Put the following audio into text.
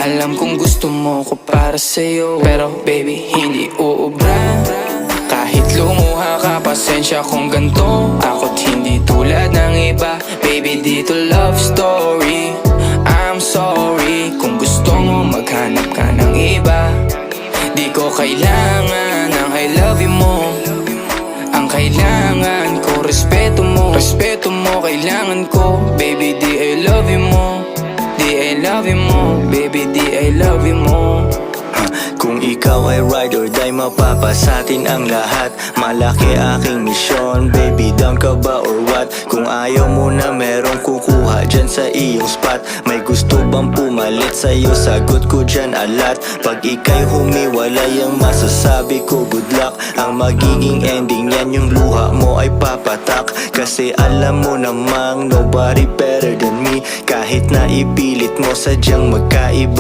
Alam kong gusto mo ko para sa'yo, pero baby hindi uubra. Kahit lumuha ka, pasensya kung ganto. Ako't hindi tulad ng iba. Baby, dito love story. I'm sorry kung gusto mo maghanap ka ng iba. Di ko kailangan ng I love you mo. Ang kailangan ko, respeto mo. Respeto mo, kailangan ko. Baby, di I love you mo. Di I love you mo. Baby, di I love you mo. Kung ikaw ay ride or die, mapapasatin ang lahat. Malaki aking misyon, baby, down ka ba or what? Kung ayaw mo na merong kukuha dyan sa iyong spot. May gusto bang pumalit sa'yo? Sagot ko dyan alat. Pag ika'y humiwalay, ang masasabi ko good luck. Ang magiging ending yan, yung luha mo ay papatak. Kasi alam mo namang nobody better than me. Kahit na ipilit mo, sadyang magkaiba